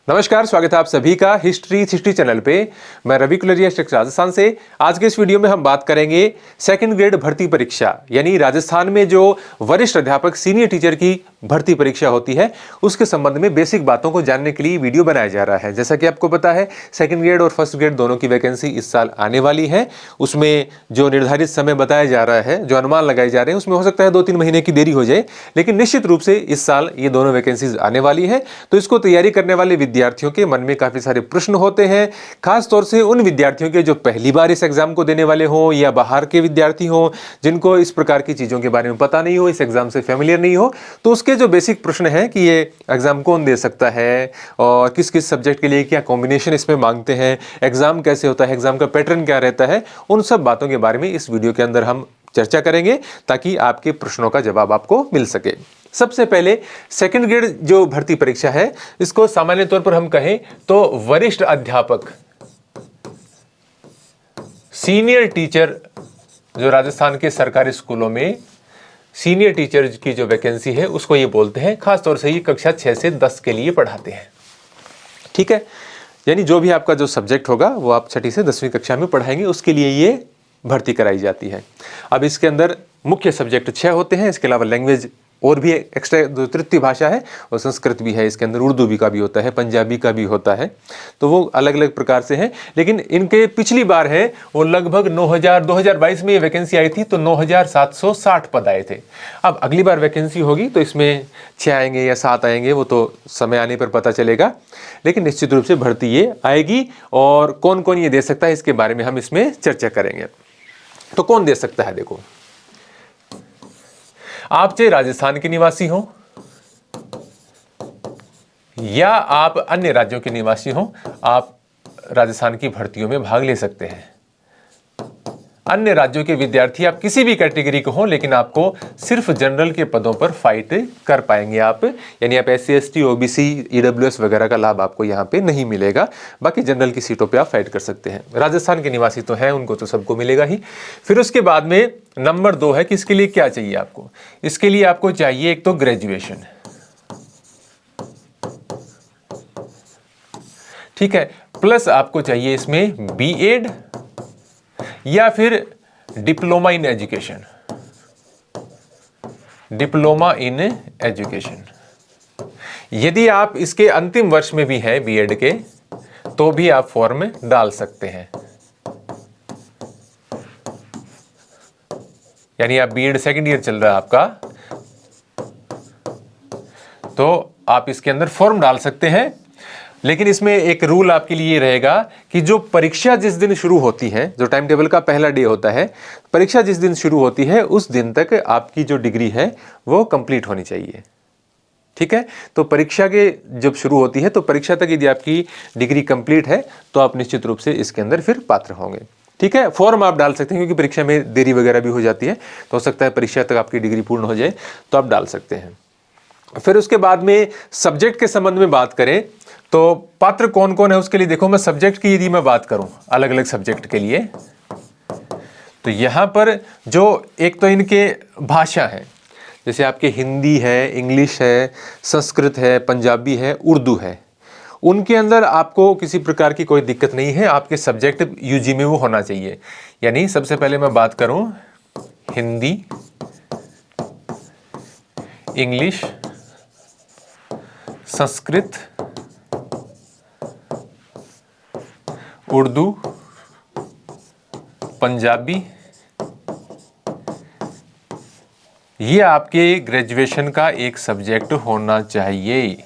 नमस्कार, स्वागत है आप सभी का हिस्ट्री 360 चैनल पे। मैं रवि कुलरिया राजस्थान से। आज के इस वीडियो में हम बात करेंगे सेकंड ग्रेड भर्ती परीक्षा, यानी राजस्थान में जो वरिष्ठ अध्यापक सीनियर टीचर की भर्ती परीक्षा होती है उसके संबंध में बेसिक बातों को जानने के लिए वीडियो बनाया जा रहा है। जैसा कि आपको पता है, सेकंड ग्रेड और फर्स्ट ग्रेड दोनों की वैकेंसी इस साल आने वाली है। उसमें जो निर्धारित समय बताया जा रहा है, जो अनुमान लगाए जा रहे हैं, उसमें हो सकता है 2-3 महीने की देरी हो जाए, लेकिन निश्चित रूप से इस साल ये दोनों वैकेंसीज आने वाली है। तो इसको तैयारी करने वाले विद्यार्थियों के मन में काफी सारे प्रश्न होते हैं, खास तौर से उन विद्यार्थियों के जो पहली बार इस एग्जाम को देने वाले हों या बाहर के विद्यार्थी हों, जिनको इस प्रकार की चीजों के बारे में पता नहीं हो, इस एग्जाम से फेमिलियर नहीं हो। तो उसके जो बेसिक प्रश्न हैं कि ये एग्जाम कौन दे सकता है और किस किस सब्जेक्ट के लिए क्या कॉम्बिनेशन इसमें मांगते हैं, एग्जाम कैसे होता है, एग्जाम का पैटर्न क्या रहता है, उन सब बातों के बारे में इस वीडियो के अंदर हम चर्चा करेंगे ताकि आपके प्रश्नों का जवाब आपको मिल सके। सबसे पहले सेकंड ग्रेड जो भर्ती परीक्षा है, इसको सामान्य तौर पर हम कहें तो वरिष्ठ अध्यापक सीनियर टीचर, जो राजस्थान के सरकारी स्कूलों में सीनियर टीचर की जो वैकेंसी है उसको ये बोलते हैं। खास तौर से ये कक्षा 6 से 10 के लिए पढ़ाते हैं। ठीक है, यानी जो भी आपका जो सब्जेक्ट होगा वो आप 6ठी से 10वीं कक्षा में पढ़ाएंगे, उसके लिए ये भर्ती कराई जाती है। अब इसके अंदर मुख्य सब्जेक्ट 6 होते हैं। इसके अलावा लैंग्वेज और भी एक्स्ट्रा जो तृतीय भाषा है और संस्कृत भी है, इसके अंदर उर्दू भी का भी होता है, पंजाबी का भी होता है। तो वो अलग अलग प्रकार से हैं, लेकिन इनके पिछली बार है वो लगभग 2022 में ये वैकेंसी आई थी तो 9760 पद आए थे। अब अगली बार वैकेंसी होगी तो इसमें 6 आएंगे या 7 आएंगे, वो तो समय आने पर पता चलेगा, लेकिन निश्चित रूप से भर्ती ये आएगी। और कौन कौन ये दे सकता है इसके बारे में हम इसमें चर्चा करेंगे। तो कौन दे सकता है? देखो, आप चाहे राजस्थान के निवासी हो या आप अन्य राज्यों के निवासी हो, आप राजस्थान की भर्तियों में भाग ले सकते हैं। अन्य राज्यों के विद्यार्थी आप किसी भी कैटेगरी के हो, लेकिन आपको सिर्फ जनरल के पदों पर फाइट कर पाएंगे आप, यानी आप SC ST OBC EWS वगैरह का लाभ आपको यहाँ पे नहीं मिलेगा। बाकी जनरल की सीटों पे आप फाइट कर सकते हैं। राजस्थान के निवासी तो हैं, उनको तो सबको मिलेगा ही। फिर उसके बाद में नंबर 2 है कि इसके लिए क्या चाहिए आपको। इसके लिए आपको चाहिए एक तो ग्रेजुएशन, ठीक है, प्लस आपको चाहिए इसमें B.Ed या फिर diploma in education, diploma in education. यदि आप इसके अंतिम वर्ष में भी हैं B.Ed के, तो भी आप फॉर्म डाल सकते हैं। यानी आप B.Ed सेकेंड ईयर चल रहा है आपका, तो आप इसके अंदर फॉर्म डाल सकते हैं। लेकिन इसमें एक रूल आपके लिए रहेगा कि जो परीक्षा जिस दिन शुरू होती है, जो टाइम टेबल का पहला डे होता है, परीक्षा जिस दिन शुरू होती है उस दिन तक आपकी जो डिग्री है वो कंप्लीट होनी चाहिए। ठीक है, तो परीक्षा के जब शुरू होती है तो परीक्षा तक यदि आपकी डिग्री कंप्लीट है तो आप निश्चित रूप से इसके अंदर फिर पात्र होंगे। ठीक है, फॉर्म आप डाल सकते हैं क्योंकि परीक्षा में देरी वगैरह भी हो जाती है, तो हो सकता है परीक्षा तक आपकी डिग्री पूर्ण हो जाए, तो आप डाल सकते हैं। फिर उसके बाद में सब्जेक्ट के संबंध में बात करें तो पात्र कौन कौन है उसके लिए देखो, मैं सब्जेक्ट की यदि मैं बात करूं अलग अलग सब्जेक्ट के लिए, तो यहां पर जो एक तो इनके भाषा है, जैसे आपके हिंदी है, इंग्लिश है, संस्कृत है, पंजाबी है, उर्दू है, उनके अंदर आपको किसी प्रकार की कोई दिक्कत नहीं है। आपके सब्जेक्ट UG में वो होना चाहिए। यानी सबसे पहले मैं बात करूं हिंदी, इंग्लिश, संस्कृत, उर्दू, पंजाबी, ये आपके ग्रेजुएशन का एक सब्जेक्ट होना चाहिए।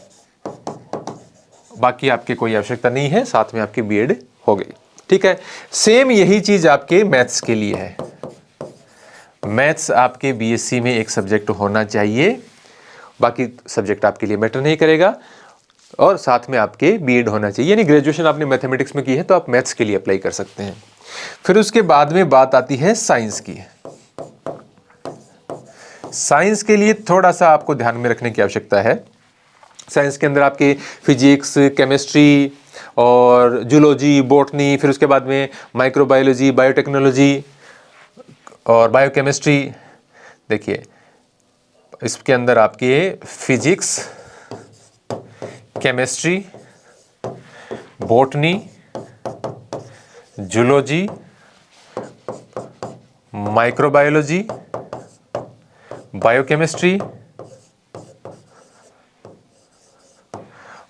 बाकी आपकी कोई आवश्यकता नहीं है, साथ में आपकी B.Ed हो गई। ठीक है, सेम यही चीज आपके मैथ्स के लिए है। मैथ्स आपके BSc में एक सब्जेक्ट होना चाहिए, बाकी सब्जेक्ट आपके लिए मैटर नहीं करेगा, और साथ में आपके B.Ed होना चाहिए। यानी ग्रेजुएशन आपने मैथमेटिक्स में की है तो आप मैथ्स के लिए अप्लाई कर सकते हैं। फिर उसके बाद में बात आती है साइंस की। साइंस के लिए थोड़ा सा आपको ध्यान में रखने की आवश्यकता है। साइंस के अंदर आपके फिजिक्स, केमिस्ट्री और जूलॉजी, बॉटनी, फिर उसके बाद में माइक्रोबायोलॉजी, बायोटेक्नोलॉजी और बायोकेमिस्ट्री। देखिए, इसके अंदर आपके physics, chemistry, botany, zoology, microbiology, biochemistry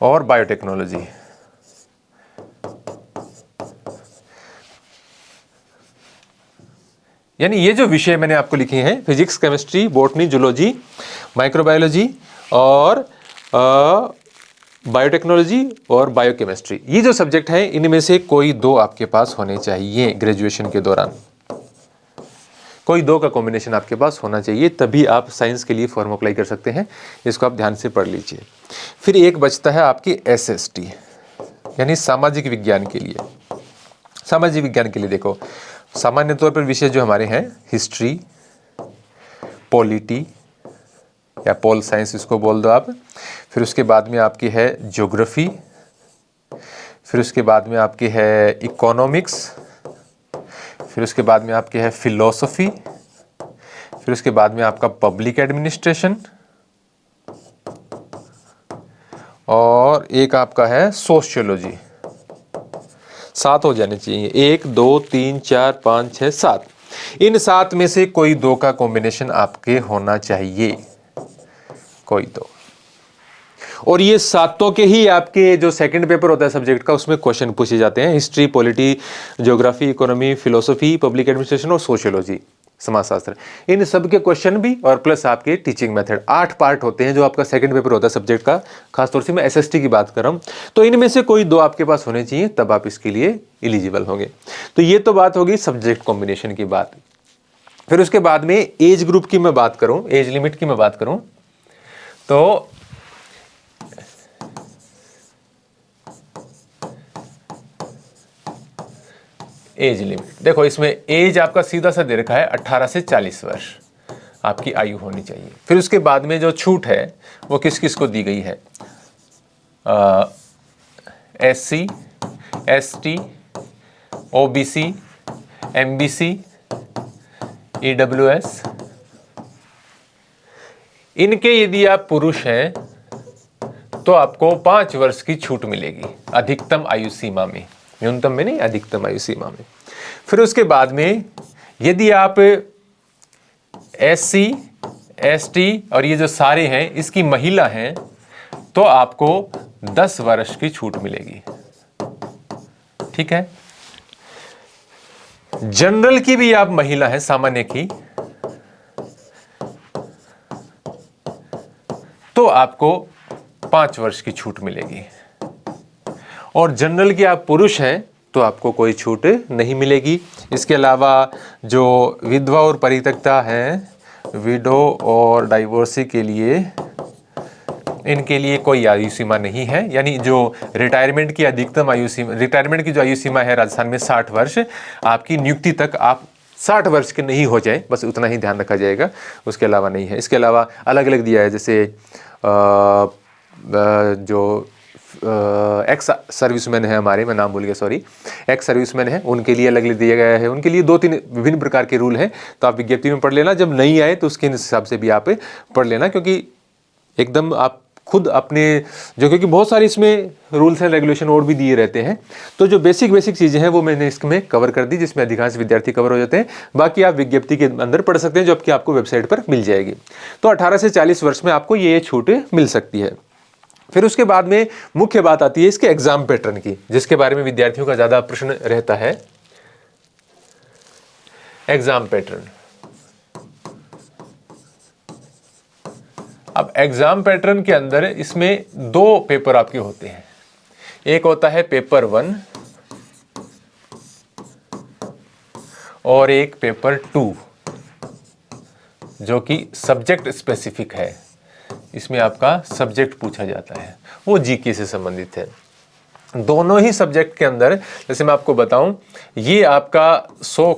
और बायोटेक्नोलॉजी। यानी ये जो विषय मैंने आपको लिखे हैं, physics, chemistry, botany, zoology, microbiology और बायोटेक्नोलॉजी और बायोकेमिस्ट्री, ये जो सब्जेक्ट हैं इनमें से कोई दो आपके पास होने चाहिए ग्रेजुएशन के दौरान। कोई दो का कॉम्बिनेशन आपके पास होना चाहिए, तभी आप साइंस के लिए फॉर्म अप्लाई कर सकते हैं। इसको आप ध्यान से पढ़ लीजिए। फिर एक बचता है आपकी SST, यानी सामाजिक विज्ञान के लिए। सामाजिक विज्ञान के लिए देखो, सामान्य तौर पर विषय जो हमारे हैं हिस्ट्री, पॉलिटी या पोल साइंस इसको बोल दो आप। फिर उसके बाद में आपकी है ज्योग्राफी, फिर उसके बाद में आपकी है इकोनॉमिक्स, फिर उसके बाद में आपकी है फिलॉसफी, फिर उसके बाद में आपका पब्लिक एडमिनिस्ट्रेशन और एक आपका है सोशियोलॉजी। 7 हो जाने चाहिए, 1 2 3 4 5 6 7। इन 7 में से कोई दो का कॉम्बिनेशन आपके होना चाहिए, कोई दो। और ये सातों के ही आपके जो सेकंड पेपर होता है सब्जेक्ट का, उसमें क्वेश्चन पूछे जाते हैं। History, polity, geography, economy, philosophy, public administration और सोशियोलॉजी, समाजशास्त्र, इन सब के क्वेश्चन भी और प्लस आपके टीचिंग मेथड। 8 पार्ट होते हैं जो आपका सेकंड पेपर होता है सब्जेक्ट का। खासतौर से मैं SST की बात कर रहा हूं, तो इनमें से कोई दो आपके पास होने चाहिए, तब आप इसके लिए एलिजिबल होंगे। तो ये तो बात होगी सब्जेक्ट कॉम्बिनेशन की बात। फिर उसके बाद में एज ग्रुप की मैं बात करूं, एज लिमिट की मैं बात करूं, तो एज लिमिट देखो, इसमें एज आपका सीधा सा दे रखा है 18 से 40 वर्ष आपकी आयु होनी चाहिए। फिर उसके बाद में जो छूट है वो किस किस को दी गई है, SC, ST, OBC, MBC, EWS। इनके यदि आप पुरुष हैं तो आपको 5 वर्ष की छूट मिलेगी अधिकतम आयु सीमा में, न्यूनतम में नहीं, अधिकतम आयु सीमा में। फिर उसके बाद में यदि आप SC, ST और ये जो सारे हैं इसकी महिला हैं तो आपको 10 वर्ष की छूट मिलेगी, ठीक है। जनरल की भी आप महिला हैं, सामान्य की, तो आपको 5 वर्ष की छूट मिलेगी। और जनरल की आप पुरुष हैं तो आपको कोई छूट नहीं मिलेगी। इसके अलावा जो विधवा और परित्यक्ता हैं, विडो और डाइवोर्सी के लिए, इनके लिए कोई आयु सीमा नहीं है। यानी जो रिटायरमेंट की अधिकतम आयु सीमा, रिटायरमेंट की जो आयु सीमा है राजस्थान में 60 वर्ष, आपकी नियुक्ति तक आप 60 वर्ष के नहीं हो जाए, बस उतना ही ध्यान रखा जाएगा, उसके अलावा नहीं है। इसके अलावा अलग अलग दिया है, जैसे जो एक्स सर्विसमैन है हमारे, मैं नाम भूल गया सॉरी, एक्स सर्विसमैन है, उनके लिए अलग दिया गया है। उनके लिए 2-3 विभिन्न प्रकार के रूल हैं, तो आप विज्ञप्ति में पढ़ लेना। जब नहीं आए तो उसके हिसाब से भी आप पढ़ लेना, क्योंकि एकदम आप खुद अपने जो, क्योंकि बहुत सारे इसमें रूल्स एंड रेगुलेशन और भी दिए रहते हैं। तो जो बेसिक चीज़ें हैं वो मैंने इसमें कवर कर दी, जिसमें अधिकांश विद्यार्थी कवर हो जाते हैं। बाकी आप विज्ञप्ति के अंदर पढ़ सकते हैं, जो आपको वेबसाइट पर मिल जाएगी। तो 18 से 40 वर्ष में आपको ये छूट मिल सकती है। फिर उसके बाद में मुख्य बात आती है इसके एग्जाम पैटर्न की, जिसके बारे में विद्यार्थियों का ज़्यादा प्रश्न रहता है। एग्जाम पैटर्न, अब एग्जाम पैटर्न के अंदर इसमें 2 पेपर आपके होते हैं। एक होता है पेपर 1 और एक पेपर 2, जो कि सब्जेक्ट स्पेसिफिक है। इसमें आपका सब्जेक्ट पूछा जाता है, वो जीके से संबंधित है। दोनों ही सब्जेक्ट के अंदर, जैसे मैं आपको बताऊं, ये आपका 100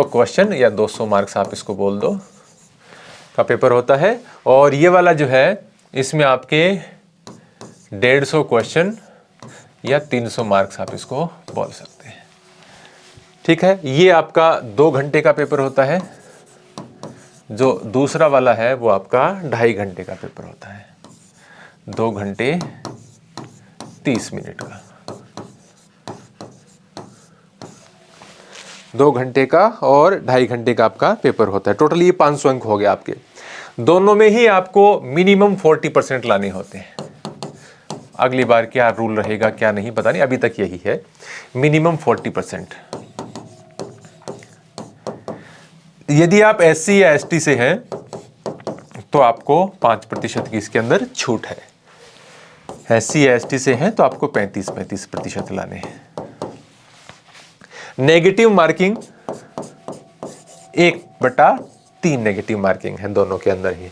क्वेश्चन या 200 मार्क्स आप इसको बोल दो का पेपर होता है। और ये वाला जो है इसमें आपके 150 क्वेश्चन या 300 मार्क्स आप इसको बोल सकते हैं, ठीक है। ये आपका 2 घंटे का पेपर होता है। जो दूसरा वाला है वो आपका 2.5 घंटे का पेपर होता है। 2 घंटे 30 मिनट का, 2 घंटे का और 2.5 घंटे का आपका पेपर होता है। टोटल ये 500 अंक हो गए आपके। दोनों में ही आपको मिनिमम 40% लाने होते हैं। अगली बार क्या रूल रहेगा क्या नहीं पता नहीं, अभी तक यही है, मिनिमम 40%। यदि आप SC या ST से हैं तो आपको 5% की इसके अंदर छूट है। SC या ST से हैं तो आपको 35% लाने हैं। नेगेटिव मार्किंग 1/3 नेगेटिव मार्किंग है दोनों के अंदर ही।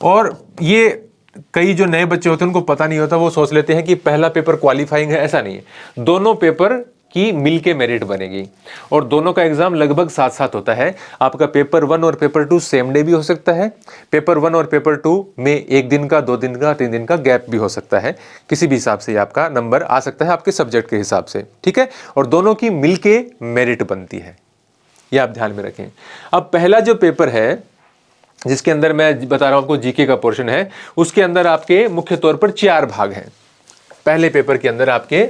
और ये कई जो नए बच्चे होते हैं उनको पता नहीं होता, वो सोच लेते हैं कि पहला पेपर क्वालिफाइंग है, ऐसा नहीं है। दोनों पेपर की मिलके मेरिट बनेगी और दोनों का एग्जाम लगभग साथ साथ होता है। आपका पेपर 1 और पेपर 2 सेम डे भी हो सकता है। पेपर 1 और पेपर 2 में 1 दिन का, 2 दिन का, 3 दिन का गैप भी हो सकता है। किसी भी हिसाब से आपका नंबर आ सकता है आपके सब्जेक्ट के हिसाब से, ठीक है। और दोनों की मिलके मेरिट बनती है, ये आप ध्यान में रखें। अब पहला जो पेपर है जिसके अंदर मैं बता रहा हूं आपको जीके का पोर्शन है, उसके अंदर आपके मुख्य तौर पर 4 भाग हैं। पहले पेपर के अंदर आपके,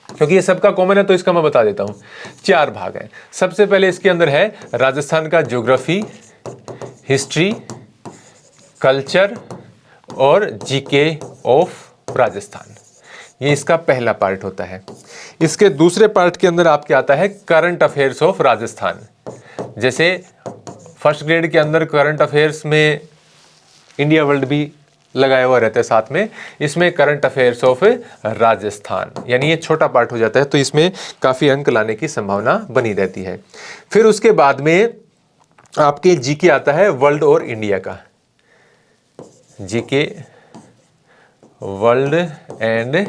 क्योंकि ये सबका कॉमन है तो इसका मैं बता देता हूं, 4 भाग हैं। सबसे पहले इसके अंदर है राजस्थान का ज्योग्राफी, हिस्ट्री, कल्चर और जीके ऑफ राजस्थान। ये इसका पहला पार्ट होता है। इसके दूसरे पार्ट के अंदर आपके आता है करंट अफेयर्स ऑफ राजस्थान। जैसे फर्स्ट ग्रेड के अंदर करंट अफेयर्स में इंडिया वर्ल्ड भी लगाया हुआ रहता है साथ में, इसमें करंट अफेयर्स ऑफ राजस्थान, यानी ये छोटा पार्ट हो जाता है, तो इसमें काफ़ी अंक लाने की संभावना बनी रहती है। फिर उसके बाद में आपके जीके आता है वर्ल्ड और इंडिया का, जीके वर्ल्ड एंड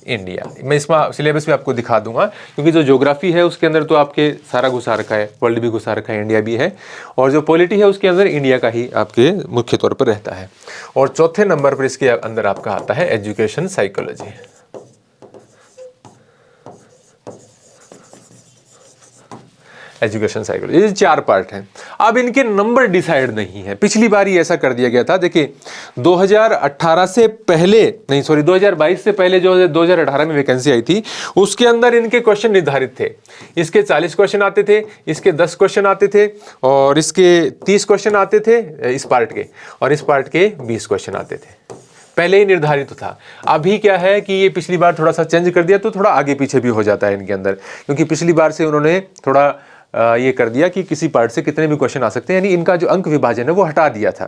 इंडिया। मैं इसमें सिलेबस भी आपको दिखा दूंगा, क्योंकि जो ज्योग्राफी है उसके अंदर तो आपके सारा घुसा रखा है, वर्ल्ड भी घुसा रखा है, इंडिया भी है, और जो पॉलिटी है उसके अंदर इंडिया का ही आपके मुख्य तौर पर रहता है। और चौथे नंबर पर इसके अंदर आपका आता है एजुकेशन साइकोलॉजी। एजुकेशन साइकोलॉजी, ये 4 पार्ट हैं। अब इनके नंबर डिसाइड नहीं है, पिछली बार ही ऐसा कर दिया गया था। देखिए 2018 से पहले नहीं, सॉरी 2022 से पहले जो 2018 में वैकेंसी आई थी उसके अंदर इनके क्वेश्चन निर्धारित थे। इसके 40 क्वेश्चन आते थे, इसके 10 क्वेश्चन आते थे, और इसके 30 क्वेश्चन आते थे इस पार्ट के, और इस पार्ट के 20 क्वेश्चन आते थे। पहले ही निर्धारित था। अभी क्या है कि ये पिछली बार थोड़ा सा चेंज कर दिया, तो थोड़ा आगे पीछे भी हो जाता है इनके अंदर, क्योंकि पिछली बार से उन्होंने थोड़ा ये कर दिया कि किसी पार्ट से कितने भी क्वेश्चन आ सकते हैं, यानी इनका जो अंक विभाजन है वो हटा दिया था।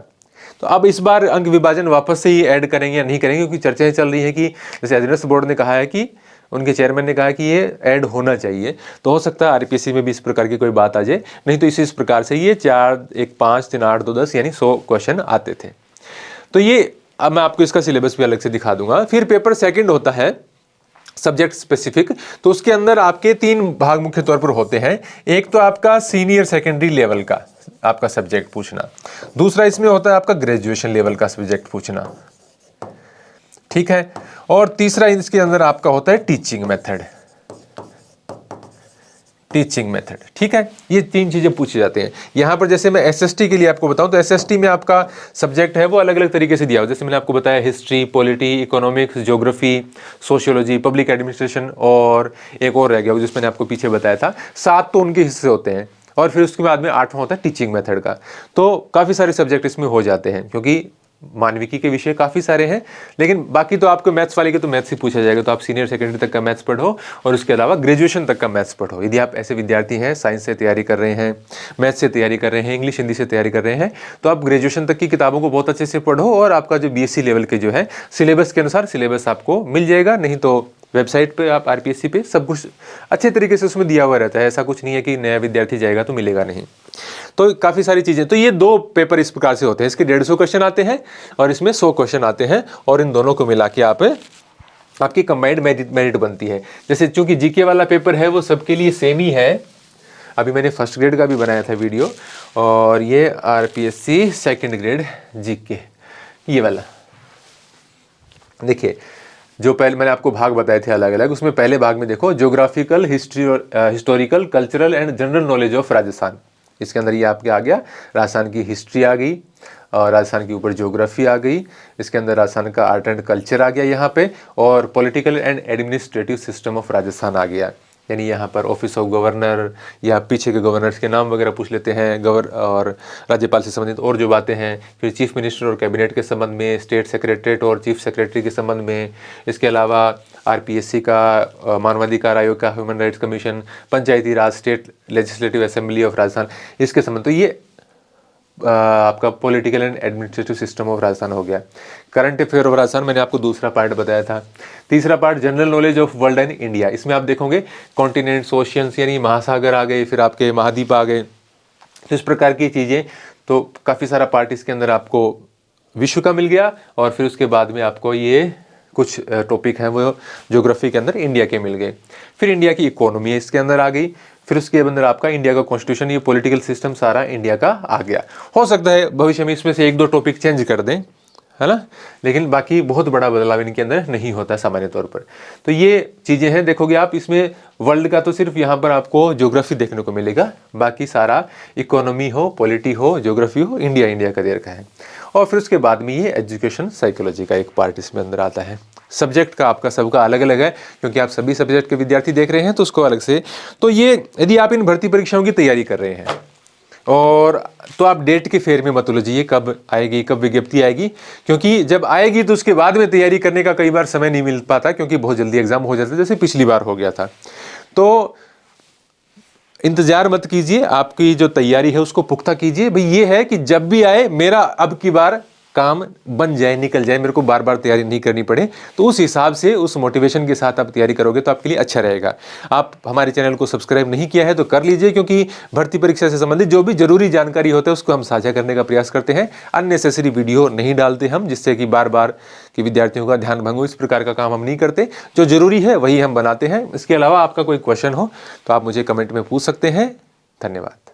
तो अब इस बार अंक विभाजन वापस से ही ऐड करेंगे या नहीं करेंगे, क्योंकि चर्चाएं चल रही है कि जैसे एजुकेशन बोर्ड ने कहा है कि उनके चेयरमैन ने कहा कि ये ऐड होना चाहिए, तो हो सकता है आरपीएससी में भी इस प्रकार की कोई बात आ जाए, नहीं तो इस प्रकार से ये 4, 1, 5, 3, 8, 2, 10 यानी 100 क्वेश्चन आते थे। तो ये अब मैं आपको इसका सिलेबस भी अलग से दिखा दूंगा। फिर पेपर सेकंड होता है सब्जेक्ट स्पेसिफिक, तो उसके अंदर आपके 3 भाग मुख्य तौर पर होते हैं। एक तो आपका सीनियर सेकेंडरी लेवल का आपका सब्जेक्ट पूछना, दूसरा इसमें होता है आपका ग्रेजुएशन लेवल का सब्जेक्ट पूछना, ठीक है, और तीसरा इसके अंदर आपका होता है टीचिंग मेथड। टीचिंग मेथड, ठीक है, ये 3 चीजें पूछी जाती हैं। यहां पर जैसे मैं एसएसटी के लिए आपको बताऊं तो एसएसटी में आपका सब्जेक्ट है वो अलग अलग तरीके से दिया हुआ, जैसे मैंने आपको बताया history, polity, economics, geography, sociology, public administration, और एक और रह गया जिस मैंने आपको पीछे बताया था। 7 तो उनके हिस्से होते हैं, और फिर उसके बाद में 8वां होता है टीचिंग मेथड का। तो काफ़ी सारे सब्जेक्ट इसमें हो जाते हैं, क्योंकि मानविकी के विषय काफ़ी सारे हैं, लेकिन बाकी तो आपको मैथ्स वाले के तो मैथ्स ही पूछा जाएगा, तो आप सीनियर सेकेंडरी तक का मैथ्स पढ़ो और उसके अलावा ग्रेजुएशन तक का मैथ्स पढ़ो। यदि आप ऐसे विद्यार्थी हैं, साइंस से तैयारी कर रहे हैं, मैथ्स से तैयारी कर रहे हैं, इंग्लिश हिंदी से तैयारी कर रहे हैं, तो आप ग्रेजुएशन तक की किताबों को बहुत अच्छे से पढ़ो, और आपका जो बीएससी लेवल के जो है सिलेबस के अनुसार सिलेबस आपको मिल जाएगा। नहीं तो वेबसाइट पे आप आरपीएससी पे सब कुछ अच्छे तरीके से उसमें दिया हुआ रहता है, ऐसा कुछ नहीं है कि नया विद्यार्थी जाएगा तो मिलेगा नहीं। तो काफ़ी सारी चीज़ें, तो ये 2 पेपर इस प्रकार से होते हैं, इसके 150 क्वेश्चन आते हैं और इसमें 100 क्वेश्चन आते हैं, और इन दोनों को मिला के आपकी कंबाइंड मेरिट बनती है। जैसे चूंकि जीके वाला पेपर है वो सबके लिए सेम ही है, अभी मैंने फर्स्ट ग्रेड का भी बनाया था वीडियो, और ये आरपीएससी सेकेंड ग्रेड जीके ये वाला देखिए, जो पहले मैंने आपको भाग बताए थे अलग अलग, उसमें पहले भाग में देखो geographical, historical, cultural and general knowledge of Rajasthan, इसके अंदर ये आपके आ गया राजस्थान की हिस्ट्री आ गई, और राजस्थान के ऊपर ज्योग्राफी आ गई, इसके अंदर राजस्थान का आर्ट एंड कल्चर आ गया यहाँ पे, और political and administrative system of Rajasthan आ गया। यानी यहाँ पर ऑफिस ऑफ गवर्नर या पीछे के गवर्नर्स के नाम वगैरह पूछ लेते हैं, और राज्यपाल से संबंधित और जो बातें हैं, फिर चीफ मिनिस्टर और कैबिनेट के संबंध में, स्टेट सेक्रेटरीट और चीफ सेक्रेटरी के संबंध में, इसके अलावा आरपीएससी का, मानवाधिकार आयोग का, human rights commission, Panchayati Raj, state legislative assembly of Rajasthan, इसके संबंध। तो ये आपका political and administrative system of Rajasthan हो गया। करंट अफेयर ऑफ राजस्थान मैंने आपको दूसरा पार्ट बताया था। तीसरा part general knowledge of world and India. इसमें आप देखोगे कॉन्टिनेंट्स, ओशियंस यानी महासागर आ गए, फिर आपके महाद्वीप आ गए, तो इस प्रकार की चीज़ें। तो काफ़ी सारा पार्ट इसके अंदर आपको विश्व का मिल गया, और फिर उसके बाद में आपको ये कुछ टॉपिक हैं वो ज्योग्राफी के अंदर इंडिया के मिल गए। फिर इंडिया की इकोनॉमी इसके अंदर आ गई, फिर उसके अंदर आपका इंडिया का कॉन्स्टिट्यूशन, ये पॉलिटिकल सिस्टम सारा इंडिया का आ गया। हो सकता है भविष्य में इसमें से 1-2 टॉपिक चेंज कर दें, है ना, लेकिन बाकी बहुत बड़ा बदलाव इनके अंदर नहीं होता सामान्य तौर पर। तो ये चीज़ें हैं, देखोगे आप इसमें वर्ल्ड का तो सिर्फ यहाँ पर आपको ज्योग्राफी देखने को मिलेगा, बाकी सारा इकोनॉमी हो, पॉलिटी हो, ज्योग्राफी हो, इंडिया का देर का है। और फिर उसके बाद में ये एजुकेशन साइकोलॉजी का एक पार्ट इसमें अंदर आता है। सब्जेक्ट का आपका सबका अलग अलग है, क्योंकि आप सभी सब्जेक्ट के विद्यार्थी देख रहे हैं तो उसको अलग से। तो ये यदि आप इन भर्ती परीक्षाओं की तैयारी कर रहे हैं, और तो आप डेट के फेर में मत उलझिए कब आएगी, कब विज्ञप्ति आएगी, क्योंकि जब आएगी तो उसके बाद में तैयारी करने का कई बार समय नहीं मिल पाता, क्योंकि बहुत जल्दी एग्जाम हो जाता है, जैसे पिछली बार हो गया था। तो इंतजार मत कीजिए, आपकी जो तैयारी है उसको पुख्ता कीजिए। भाई ये है कि जब भी आए मेरा अब की बार काम बन जाए, निकल जाए, मेरे को बार बार तैयारी नहीं करनी पड़े। तो उस हिसाब से, उस मोटिवेशन के साथ आप तैयारी करोगे तो आपके लिए अच्छा रहेगा। आप हमारे चैनल को सब्सक्राइब नहीं किया है तो कर लीजिए, क्योंकि भर्ती परीक्षा से संबंधित जो भी जरूरी जानकारी होता है उसको हम साझा करने का प्रयास करते हैं। अननेसेसरी वीडियो नहीं डालते हम, जिससे कि बार बार कि विद्यार्थियों का ध्यान भंग हो, इस प्रकार का काम हम नहीं करते। जो जरूरी है वही हम बनाते हैं। इसके अलावा आपका कोई क्वेश्चन हो तो आप मुझे कमेंट में पूछ सकते हैं। धन्यवाद।